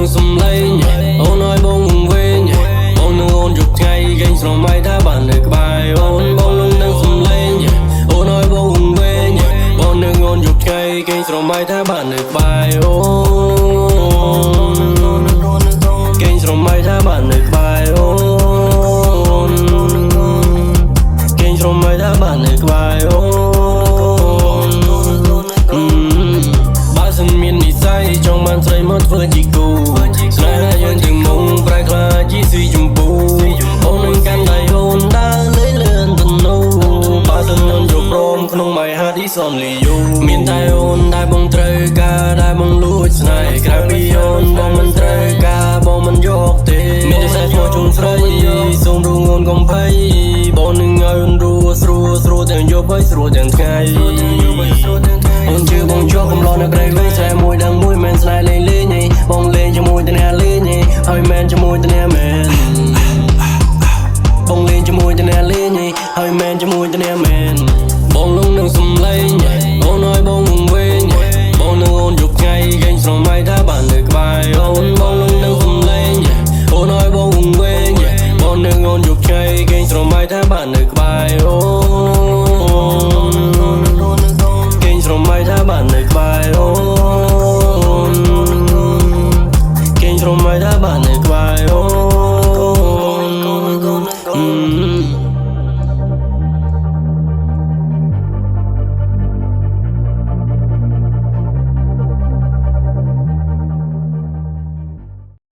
នឹងសំឡេងអូនឲ្យបងវិញបងនឹងអូនយប់ថ្ងៃគេស្រមៃថាបាននៅក្បែរអូនបងនឹងសំឡេងអូនឲ្យបងវិញបងនឹងអូនយប់ថ្ងៃគេស្រមៃថាបាននៅក្បែរអូនគេស្រមៃថាបាននៅក្បែរអូនគេស្រមៃថាបាននៅក្បែរអូនបើសិនមាននិស្ស័យចង់បានស្រីមកធ្វើជាគូស្នេហាយើងទាំងមុំប្រែខ្លាចជាស៊ីជម្ពូអូននឹងកាន់ដៃអូនដើរលេងលឿនទៅនោះបើសិនអូនយល់ព្រមក្នុង My Heart is only you មានតែអូនដែលបងត្រូវការដែលបងលួចស្នេហ៍ក្រៅពីអូនបងមិនត្រូវការបងមិនយកទេមានតែស្គាល់ជុំស្រីសូមរួងអូនកុំភ័យបងនឹងឲ្យអូនស្រួលទាំងយប់ហើយស្រួលទាំងថ្ងៃអូនជឿបងជាប់កំឡោះនៅក្រៃវិញស្នេហ៍មួយដឹងមួយមិនស្នេហ៍លេងឯងបងលេងជាមួយតែអ្នកលេងឯងហើយមិនជាមួយតែអ្នកមែនបងលេងជាមួយតែអ្នកលេងឯងហើយមិនជាមួយតែអ្នកមែនបងនឹងសំឡេងអូនឲ្យបងវិញបងនឹងអូនយប់ថ្ងៃគេស្រមៃថាបាននៅក្បែរអូនបងនឹងសំឡេងអូនឲ្យបងវិញបងនឹងអូនយប់ថ្ងៃគេស្រមៃថាបាននៅក្បែរអូនគេស្រមៃថាបាននៅក្បែរអូនគេស្រមៃថាបាន